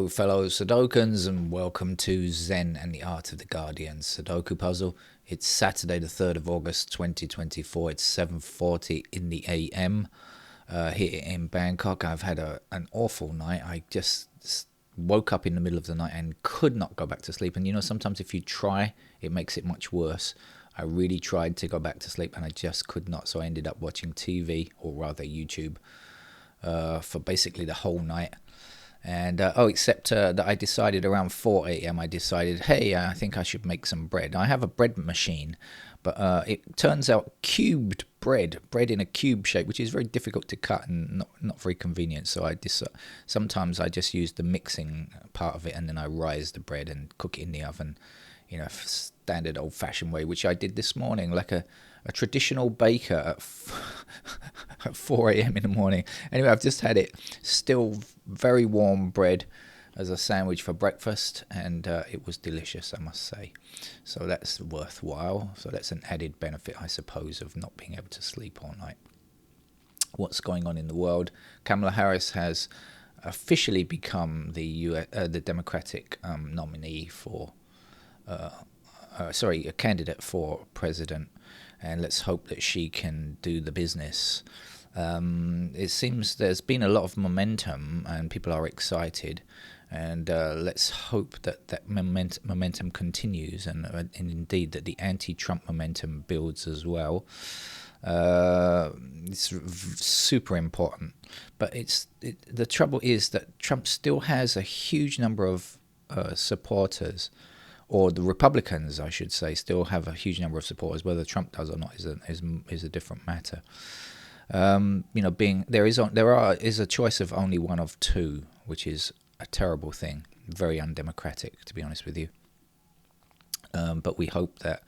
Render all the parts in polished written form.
fellow Sudokans, and welcome to Zen and the Art of the Guardian Sudoku Puzzle. It's Saturday the 3rd of August 2024. It's 7:40 in the AM here in Bangkok. I've had an awful night. I just woke up in the middle of the night and could not go back to sleep. And you know, sometimes if you try, it makes it much worse. I really tried to go back to sleep and I just could not. So I ended up watching TV, or rather YouTube, for basically the whole night. And except that I decided around 4 a.m. I decided, hey, I think I should make some bread. I have a bread machine, but it turns out cubed bread in a cube shape, which is very difficult to cut and not very convenient. So sometimes I just use the mixing part of it, and then I rise the bread and cook it in the oven, standard old-fashioned way, which I did this morning, like a traditional baker at 4 a.m. in the morning. Anyway, I've just had it, still very warm bread as a sandwich for breakfast, and it was delicious, I must say. So that's worthwhile. So that's an added benefit, I suppose, of not being able to sleep all night. What's going on in the world? Kamala Harris has officially become the Democratic nominee for, a candidate for president. And let's hope that she can do the business. It seems there's been a lot of momentum and people are excited. And let's hope that momentum continues, and indeed that the anti-Trump momentum builds as well. It's super important. But the trouble is that Trump still has a huge number of supporters, or the Republicans, I should say, still have a huge number of supporters. Whether Trump does or not is a different matter. There is a choice of only one of two, which is a terrible thing, very undemocratic, to be honest with you. But we hope that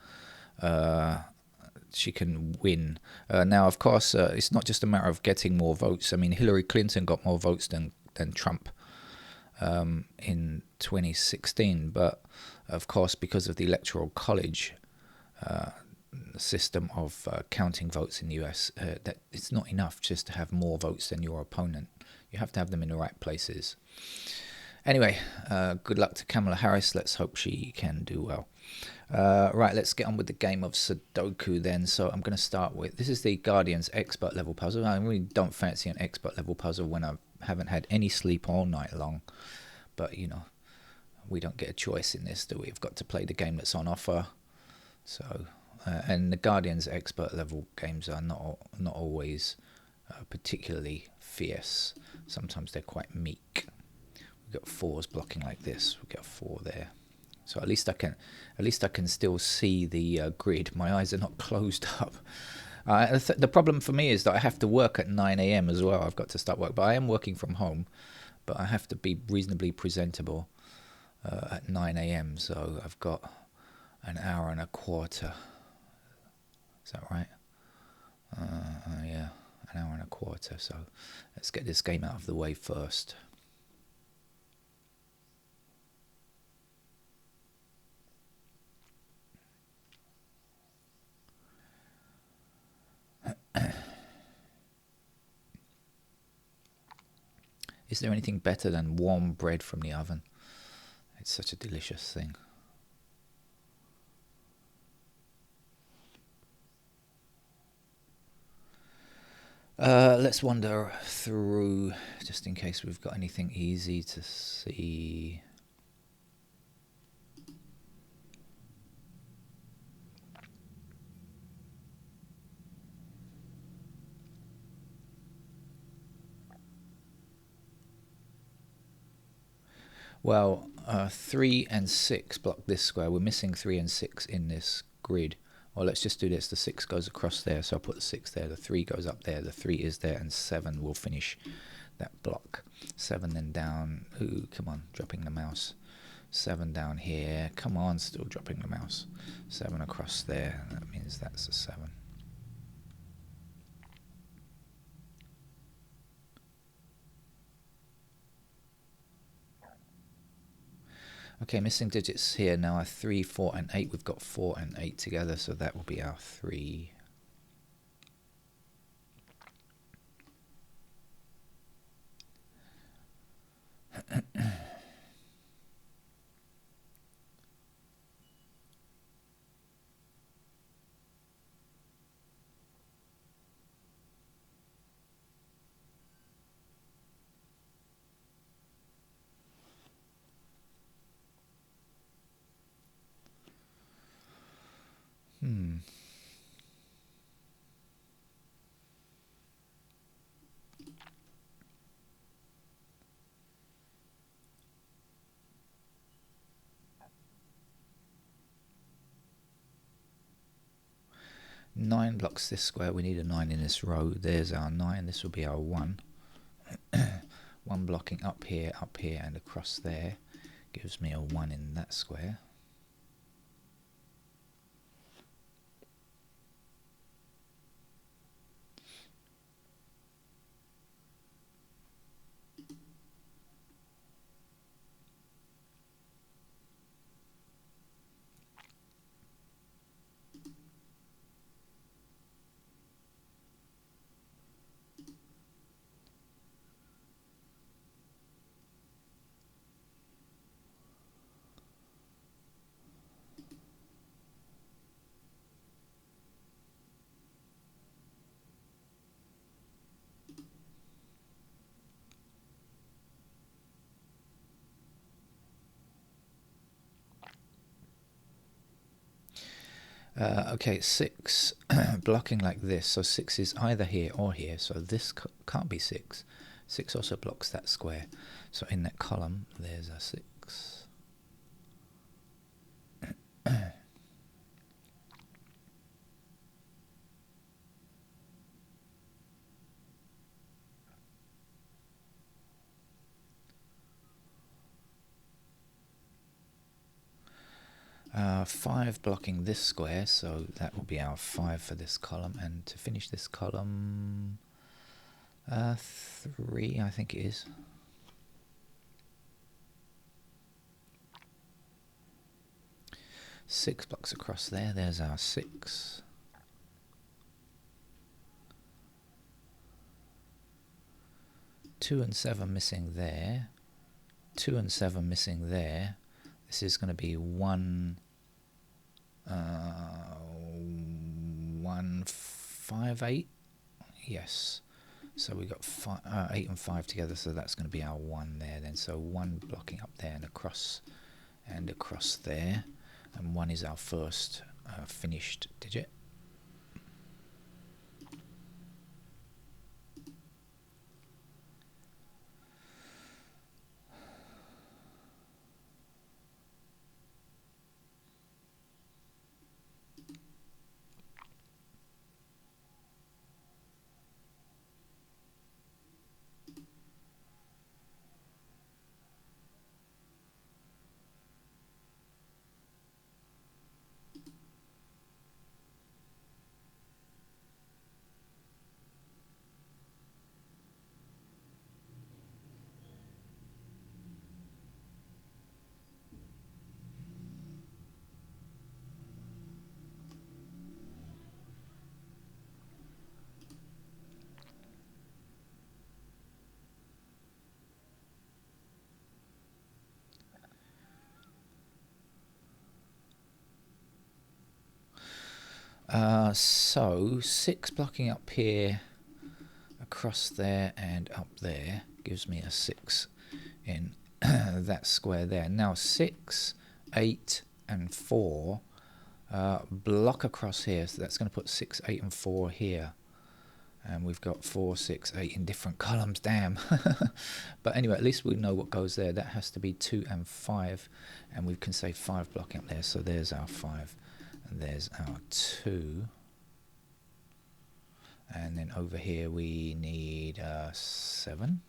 she can win. Now, of course, it's not just a matter of getting more votes. I mean, Hillary Clinton got more votes than Trump in 2016, but of course, because of the Electoral College system of counting votes in the US, that it's not enough just to have more votes than your opponent. You have to have them in the right places. Anyway, good luck to Kamala Harris. Let's hope she can do well. Right, let's get on with the game of Sudoku then. So I'm going to start with, this is the Guardian's expert level puzzle. I really don't fancy an expert level puzzle when I haven't had any sleep all night long. But, we don't get a choice in this, do we? We've got to play the game that's on offer. So, and the Guardian's expert level games are not always particularly fierce. Sometimes they're quite meek. We've got 4s blocking like this. We've got 4 there. So at least I can still see the grid. My eyes are not closed up. The problem for me is that I have to work at 9 a.m. as well. I've got to start work, but I am working from home. But I have to be reasonably presentable at 9 a.m. So I've got an hour and a quarter. Is that right? Yeah, an hour and a quarter. So let's get this game out of the way first. Is there anything better than warm bread from the oven? It's such a delicious thing. Let's wander through, just in case we've got anything easy to see. Well, 3 and 6 block this square. We're missing 3 and 6 in this grid. Well, let's just do this. The 6 goes across there, so I'll put the 6 there. The 3 goes up there. The 3 is there, and 7 will finish that block. 7 then down. Ooh, come on, dropping the mouse. 7 down here. Come on, still dropping the mouse. 7 across there. That means that's a 7. Okay, missing digits here now are 3, 4, and 8. We've got 4 and 8 together, so that will be our 3. 9 blocks this square. We need a 9 in this row. There's our 9. This will be our 1. 1 blocking up here, and across there. Gives me a 1 in that square. Okay, 6 blocking like this, so 6 is either here or here, so this can't be 6. 6 also blocks that square, so in that column there's a 6. 5 blocking this square, so that will be our 5 for this column, and to finish this column, 3 I think it is. Six blocks across there, there's our 6. Two and 7 missing there. 2 and 7 missing there. This is going to be 1, 1, 5, 8. Yes. So we got 8 and 5 together, so that's going to be our 1 there then. So 1 blocking up there and across there, and 1 is our first finished digit. So 6 blocking up here, across there and up there gives me a 6 in that square there. Now 6, 8 and 4 block across here, so that's going to put 6, 8 and 4 here. And we've got 4, 6, 8 in different columns, damn. But anyway, at least we know what goes there. That has to be 2 and 5, and we can say 5 blocking up there, so there's our 5. And there's our 2. And then over here we need 7.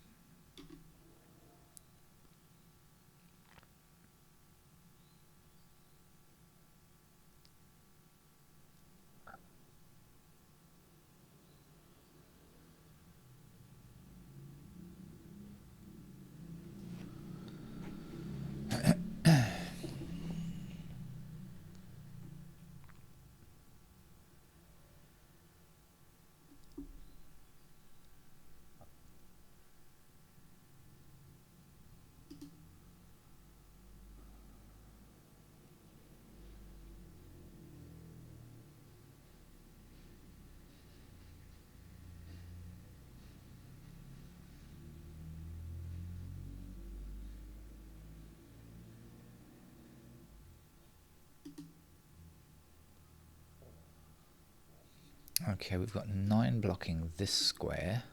Okay, we've got 9 blocking this square,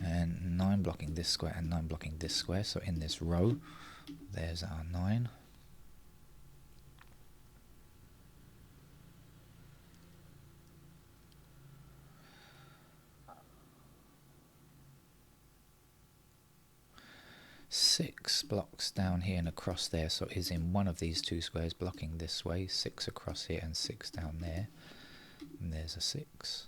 and 9 blocking this square, and 9 blocking this square. So in this row, there's our 9. Six blocks down here and across there, so is in one of these two squares blocking this way. 6 across here and 6 down there, and there's a 6.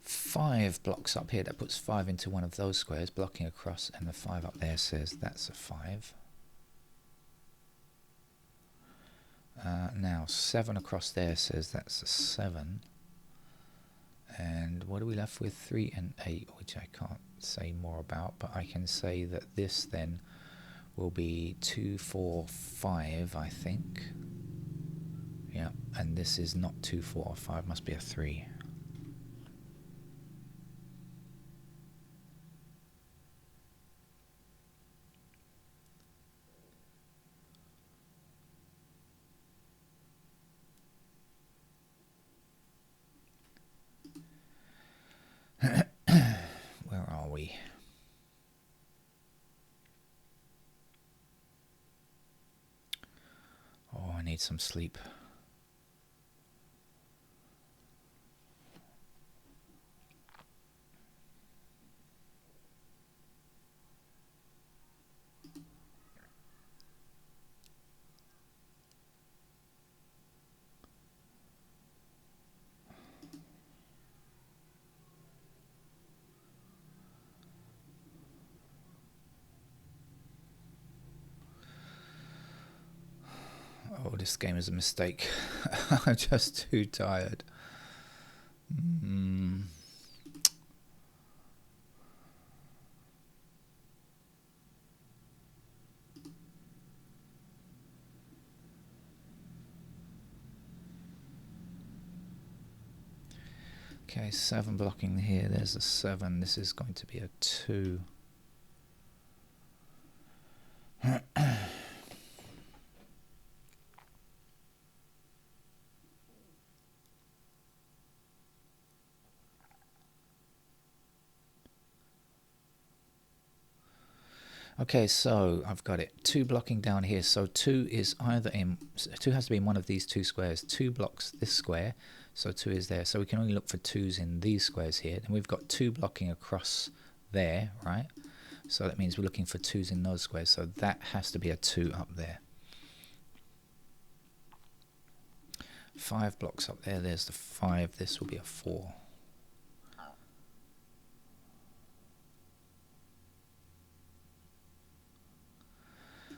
Five blocks up here, that puts 5 into one of those squares, blocking across, and the 5 up there says that's a 5. Now 7 across there says that's a 7. And what are we left with? 3 and 8, which I can't say more about, but I can say that this then will be 2, 4, 5, I think. Yeah, and this is not 2, 4, or 5, must be a 3. Where are we? Oh, I need some sleep. Oh, this game is a mistake. I'm just too tired. Okay, 7 blocking here, there's a 7, this is going to be a 2. Okay, so I've got it. 2 blocking down here. So 2 is either in 2 has to be in one of these two squares. 2 blocks this square, so 2 is there. So we can only look for 2s in these squares here. And we've got 2 blocking across there, right? So that means we're looking for 2s in those squares. So that has to be a 2 up there. 5 blocks up there. There's the 5. This will be a 4.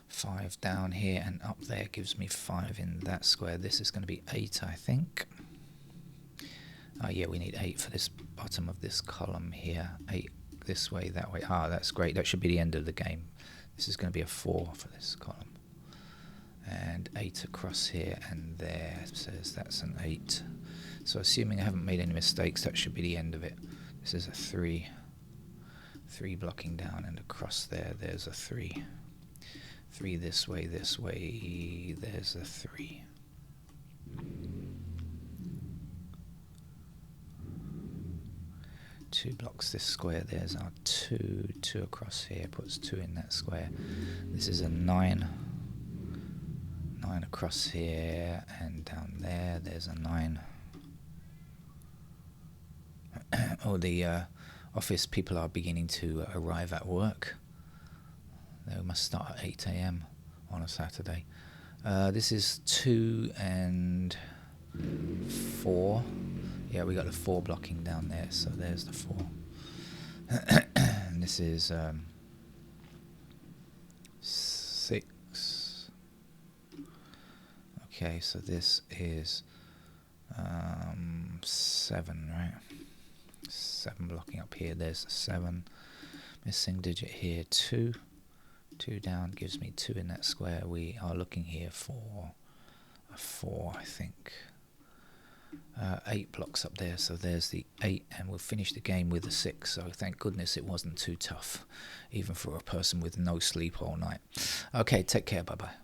Five down here and up there gives me 5 in that square. This is going to be 8, I think. Oh yeah, we need 8 for this bottom of this column here. 8 this way, that way. Ah, that's great. That should be the end of the game. This is going to be a 4 for this column. And 8 across here and there says that's an 8. So assuming I haven't made any mistakes, that should be the end of it. This is a 3. 3 blocking down and across there, there's a 3. 3 this way, there's a 3. Two blocks this square, there's our 2. 2 across here puts 2 in that square. This is a 9. 9 across here and down there's a 9. office people are beginning to arrive at work. They must start at 8 a.m. on a Saturday. This is 2 and 4. Yeah, we got the 4 blocking down there, so there's the 4. And this is 6. Okay, so this is 7, right? 7 blocking up here. There's 7. Missing digit here, 2. 2 down gives me 2 in that square. We are looking here for a 4, I think. 8 blocks up there, so there's the 8, and we'll finish the game with a 6. So thank goodness it wasn't too tough, even for a person with no sleep all night. Okay, take care. Bye bye.